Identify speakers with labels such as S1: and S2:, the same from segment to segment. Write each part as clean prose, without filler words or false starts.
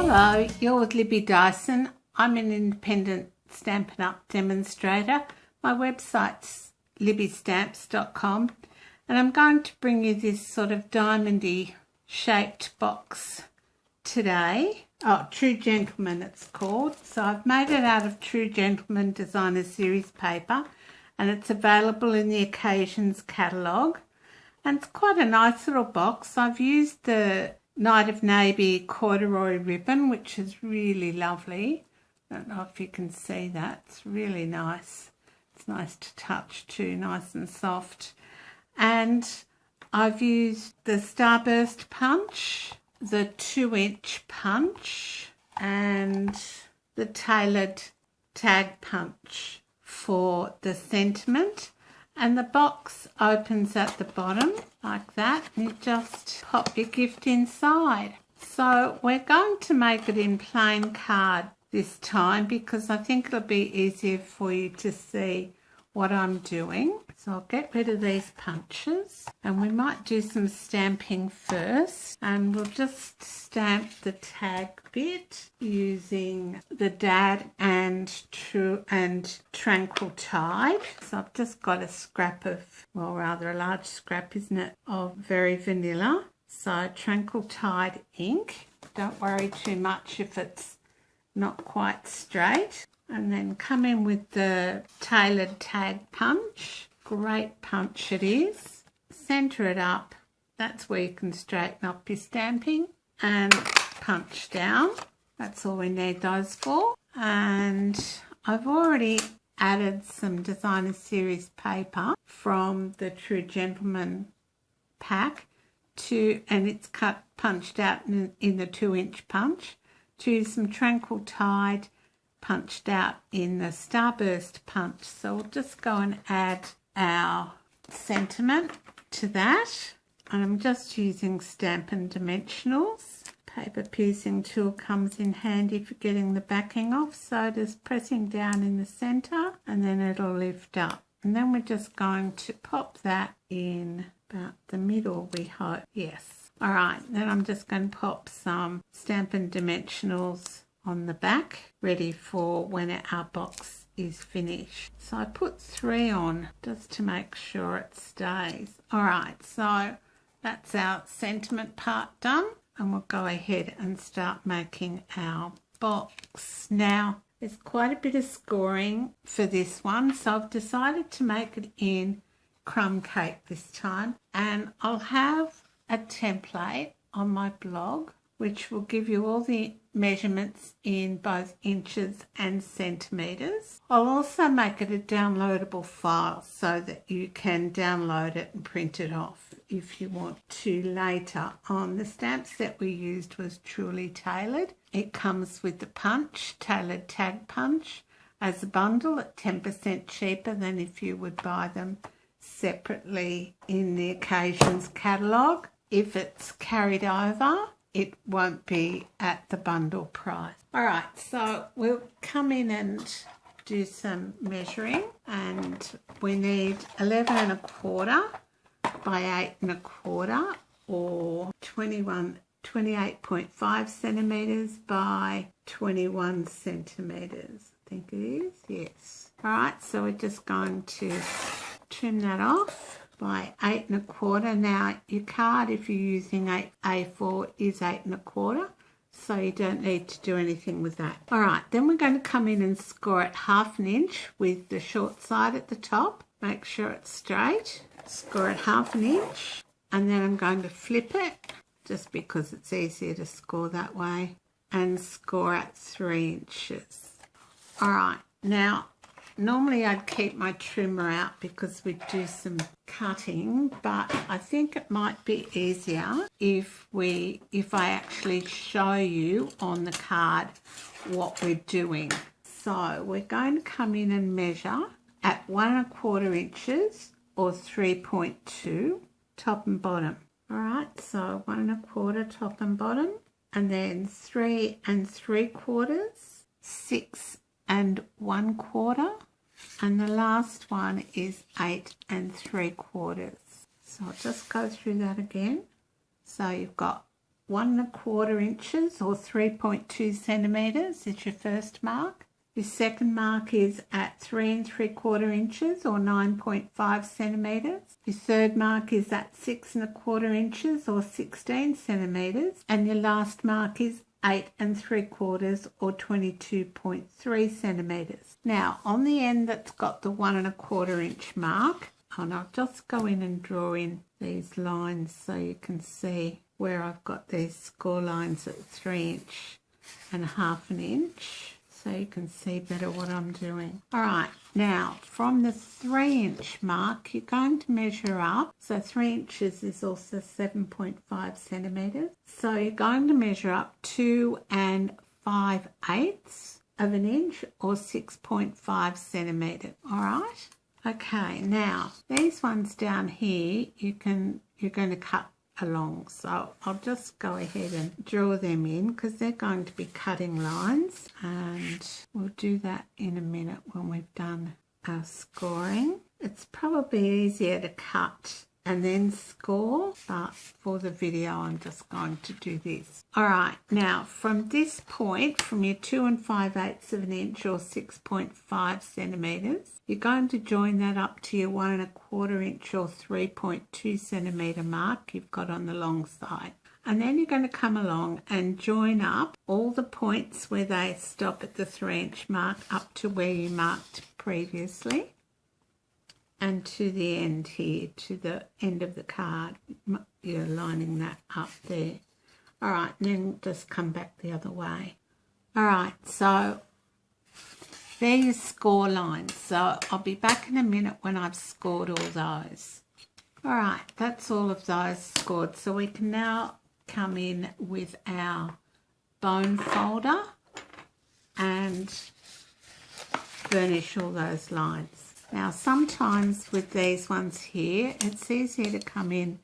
S1: Hello, you're with Libby Dyson. I'm an independent Stampin' Up demonstrator. My website's libbystamps.com, and I'm going to bring you this sort of diamondy shaped box today. Oh, True Gentleman it's called. So I've made it out of True Gentleman Designer Series paper, and it's available in the Occasions catalogue. And it's quite a nice little box. I've used the Night of Navy corduroy ribbon, which is really lovely. I don't know if you can see that. It's really nice. It's nice to touch too, nice and soft. And I've used the Starburst punch, the 2-inch punch, and the tailored tag punch for the sentiment. And the box opens at the bottom like that, and you just pop your gift inside. So we're going to make it in plain card this time because I think it'll be easier for you to see what I'm doing. So I'll get rid of these punches, and we might do some stamping first, and we'll just stamp the tag bit using the Dad and Tranquil Tide. So I've just got a scrap of, well, rather a large scrap, isn't it, of Very Vanilla. So Tranquil Tide ink. Don't worry too much if it's not quite straight. And then come in with the tailored tag punch. Great punch it is. Centre it up. That's where you can straighten up your stamping. And punch down. That's all we need those for. And I've already added some Designer Series paper from the True Gentleman pack and it's punched out in the 2-inch punch, to some Tranquil Tide punched out in the Starburst punch. So we'll just go and add our sentiment to that. And I'm just using Stampin' Dimensionals. Paper piercing tool comes in handy for getting the backing off. So just pressing down in the centre, and then it'll lift up. And then we're just going to pop that in about the middle, we hope. Yes. All right, then I'm just going to pop some Stampin' Dimensionals on the back, ready for when our box is finished. So I put 3 on just to make sure it stays. All right, so that's our sentiment part done, and we'll go ahead and start making our box. Now, there's quite a bit of scoring for this one, so I've decided to make it in crumb cake this time, and I'll have a template on my blog which will give you all the measurements in both inches and centimetres. I'll also make it a downloadable file so that you can download it and print it off if you want to later on. The stamp set we used was Truly Tailored. It comes with the punch, tailored tag punch, as a bundle at 10% cheaper than if you would buy them separately in the Occasions catalogue. If it's carried over, it won't be at the bundle price. All right, so we'll come in and do some measuring, and we need 11 1/4 by 8 1/4, or 28.5 centimetres by 21 centimetres. I think it is, yes. All right, so we're just going to trim that off by 8 1/4. Now your card, if you're using A4, is 8 1/4, so you don't need to do anything with that. All right, then we're going to come in and score it 1/2 inch with the short side at the top. Make sure it's straight. Score it 1/2 inch, and then I'm going to flip it just because it's easier to score that way, and score at 3 inches. All right, now normally I'd keep my trimmer out because we'd do some cutting, but I think it might be easier if I actually show you on the card what we're doing. So we're going to come in and measure at 1 1/4 inches, or 3.2, top and bottom. All right, so 1 1/4 top and bottom, and then 3 3/4, 6 1/4, and the last one is 8 3/4. So I'll just go through that again. So you've got 1¼ inches or 3.2 centimetres is your first mark. Your second mark is at 3¾ inches or 9.5 centimetres. Your third mark is at 6¼ inches or 16 centimetres. And your last mark is 8¾ or 22.3 centimetres. Now on the end that's got the 1¼ inch mark, and I'll just go in and draw in these lines so you can see where I've got these score lines at 3 1/2 inch, so you can see better what I'm doing. All right, now from the 3 inch mark, you're going to measure up. So 3 inches is also 7.5 centimetres. So you're going to measure up 2 5/8 of an inch or 6.5 centimetres. All right. Okay, now these ones down here, you're going to cut along. So I'll just go ahead and draw them in because they're going to be cutting lines, and we'll do that in a minute when we've done our scoring. It's probably easier to cut and then score, but for the video I'm just going to do this. All right, now from this point, from your 2 5/8 of an inch or 6.5 centimetres, you're going to join that up to your 1¼ inch or 3.2 centimetre mark you've got on the long side. And then you're going to come along and join up all the points where they stop at the 3 inch mark up to where you marked previously. And to the end here, to the end of the card, you're lining that up there. All right, and then just come back the other way. All right, so there your score lines. So I'll be back in a minute when I've scored all those. All right, that's all of those scored. So we can now come in with our bone folder and burnish all those lines. Now sometimes with these ones here, it's easier to come in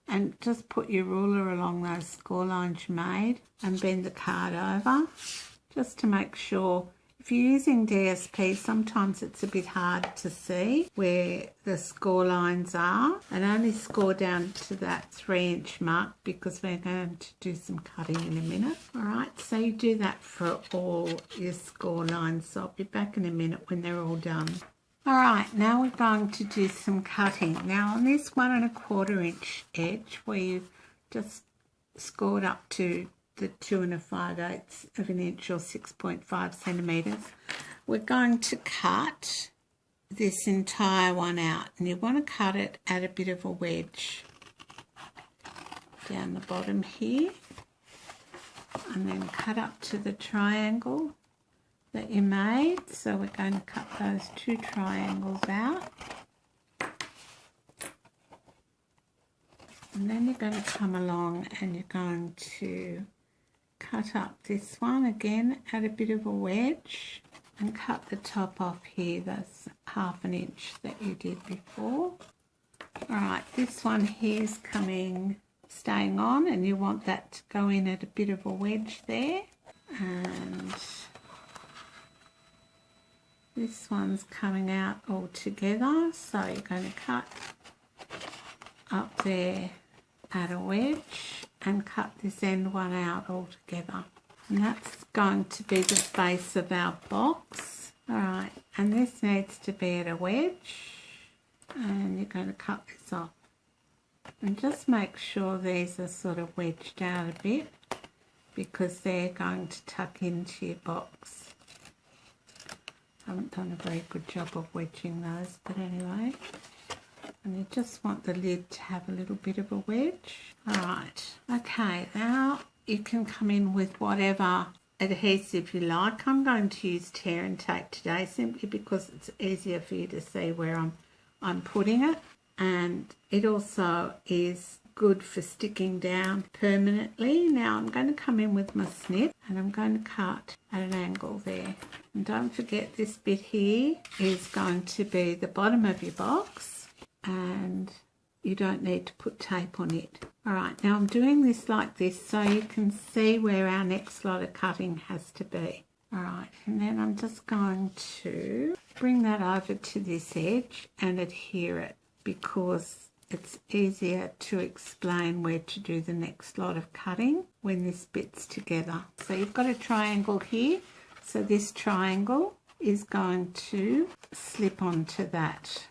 S1: and just put your ruler along those score lines you made and bend the card over just to make sure. If you're using DSP, sometimes it's a bit hard to see where the score lines are, and only score down to that 3 inch mark because we're going to do some cutting in a minute. All right, so you do that for all your score lines. So I'll be back in a minute when they're all done. All right, now we're going to do some cutting. Now on this 1¼ inch edge where you've just scored up to the 2 5/8 of an inch or 6.5 centimetres, we're going to cut this entire one out, and you want to cut it at a bit of a wedge down the bottom here, and then cut up to the triangle that you made. So we're going to cut those 2 triangles out, and then you're going to come along and you're going to cut up this one again at a bit of a wedge and cut the top off here. That's 1/2 inch that you did before. All right, this one here is staying on, and you want that to go in at a bit of a wedge there, and this one's coming out all together, so you're going to cut up there at a wedge and cut this end one out all together. And that's going to be the base of our box. All right, and this needs to be at a wedge, and you're going to cut this off. And just make sure these are sort of wedged out a bit because they're going to tuck into your box. I haven't done a very good job of wedging those, but anyway. And you just want the lid to have a little bit of a wedge. All right, okay, now you can come in with whatever adhesive you like. I'm going to use tear and tape today simply because it's easier for you to see where I'm putting it, and it also is good for sticking down permanently. Now I'm going to come in with my snip and I'm going to cut at an angle there. And don't forget, this bit here is going to be the bottom of your box, and you don't need to put tape on it. All right, now I'm doing this like this so you can see where our next lot of cutting has to be. All right, and then I'm just going to bring that over to this edge and adhere it because it's easier to explain where to do the next lot of cutting when this bit's together. So you've got a triangle here, so this triangle is going to slip onto that.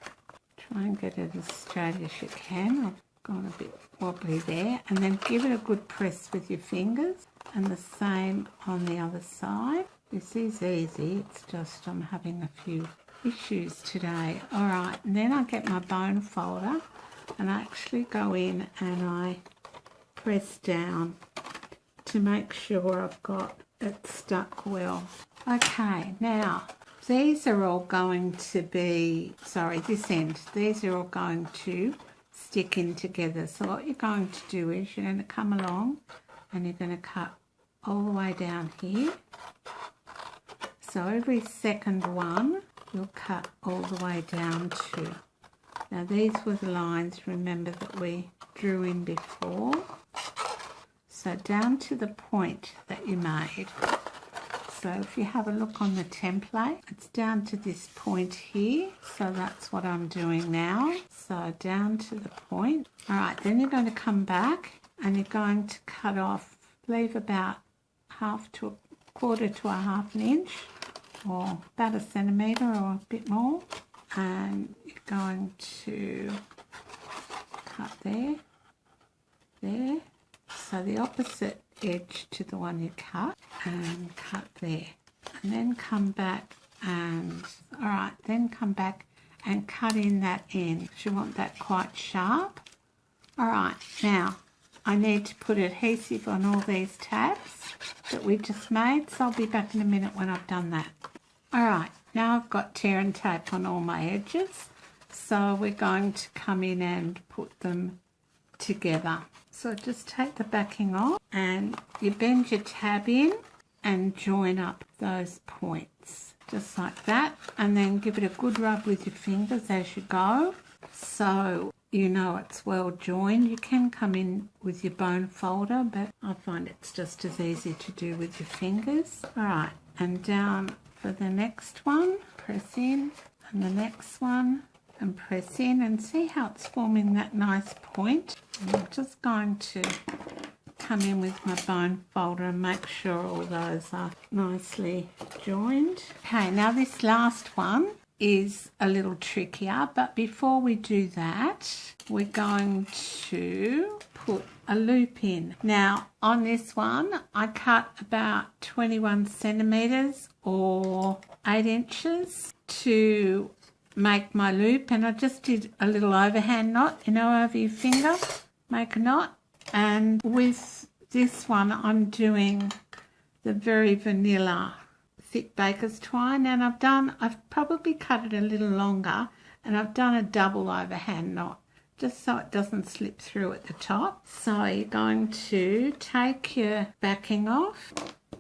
S1: Try and get it as straight as you can. I've gone a bit wobbly there, and then give it a good press with your fingers, and the same on the other side. This is easy, it's just I'm having a few issues today. Alright, and then I get my bone folder and I actually go in and I press down to make sure I've got it stuck well. Okay, now these are all going to be, this end, these are all going to stick in together. So what you're going to do is you're going to come along and you're going to cut all the way down here. So every second one you'll cut all the way down to. Now these were the lines, remember, that we drew in before. So down to the point that you made. So if you have a look on the template, it's down to this point here. So that's what I'm doing now. So down to the point. All right, then you're going to come back and you're going to cut off, leave about half to a quarter to a half an inch, or about a centimetre or a bit more. And you're going to cut there, there. So the opposite edge to the one you cut, and cut there, and then come back and then come back and cut in that end because you want that quite sharp. Alright, now I need to put adhesive on all these tabs that we just made, so I'll be back in a minute when I've done that. Alright, now I've got tear and tape on all my edges, so we're going to come in and put them together. So just take the backing off and you bend your tab in and join up those points, just like that, and then give it a good rub with your fingers as you go so you know it's well joined. You can come in with your bone folder, but I find it's just as easy to do with your fingers. Alright, and down for the next one, press in, and the next one, and press in, and see how it's forming that nice point. And I'm just going to come in with my bone folder and make sure all those are nicely joined. Okay, now this last one is a little trickier, but before we do that, we're going to put a loop in. Now on this one, I cut about 21 centimetres or 8 inches to make my loop, and I just did a little overhand knot, over your finger, make a knot. And with this one I'm doing the very vanilla thick baker's twine, and I've probably cut it a little longer, and I've done a double overhand knot just so it doesn't slip through at the top. So you're going to take your backing off,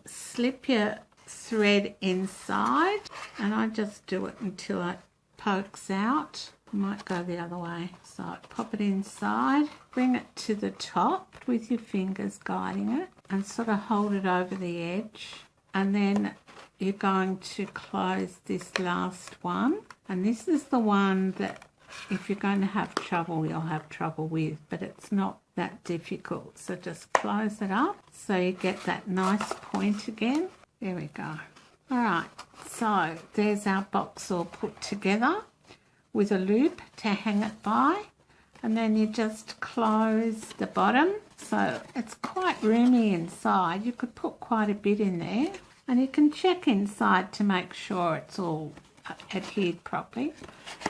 S1: slip your thread inside, and I just do it until it pokes out. I might go the other way. So pop it inside, bring it to the top with your fingers guiding it, and sort of hold it over the edge, and then you're going to close this last one. And this is the one that if you're going to have trouble, you'll have trouble with, but it's not that difficult. So just close it up so you get that nice point again. There we go. All right, so there's our box all put together with a loop to hang it by, and then you just close the bottom. So it's quite roomy inside. You could put quite a bit in there, and you can check inside to make sure it's all adhered properly.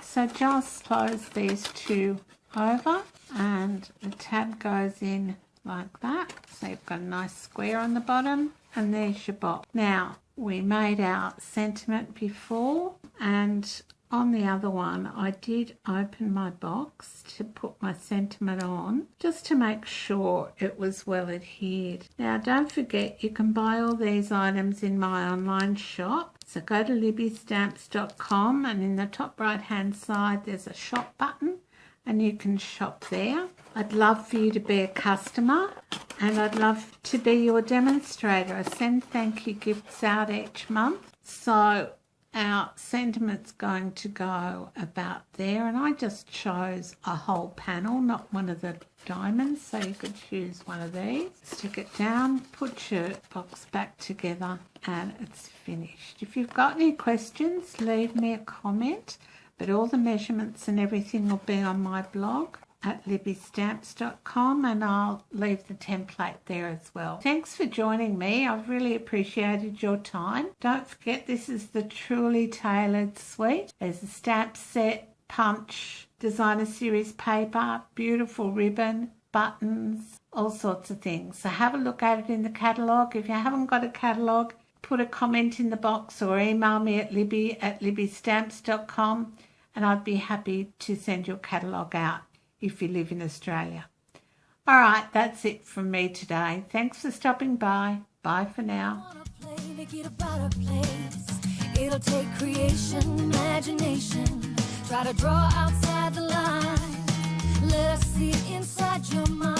S1: So just close these two over, and the tab goes in like that. So you've got a nice square on the bottom, and there's your box. Now, we made our sentiment before, and on the other one I did open my box to put my sentiment on just to make sure it was well adhered. Now don't forget, you can buy all these items in my online shop. So go to libbystamps.com, and in the top right hand side there's a shop button, and you can shop there. I'd love for you to be a customer, and I'd love to be your demonstrator. I send thank you gifts out each month. So our sentiment's going to go about there, and I just chose a whole panel, not one of the diamonds, so you could choose one of these. Stick it down, put your box back together, and it's finished. If you've got any questions, leave me a comment, but all the measurements and everything will be on my blog at libbystamps.com, and I'll leave the template there as well. Thanks for joining me. I've really appreciated your time. Don't forget, this is the Truly Tailored Suite. There's a stamp set, punch, designer series paper, beautiful ribbon, buttons, all sorts of things. So have a look at it in the catalogue. If you haven't got a catalogue, put a comment in the box or email me at libby@libbystamps.com, and I'd be happy to send your catalogue out if you live in Australia. All right, that's it from me today. Thanks for stopping by. Bye for now. It'll take creation, imagination. Try to draw outside the line. Let us see inside your mind.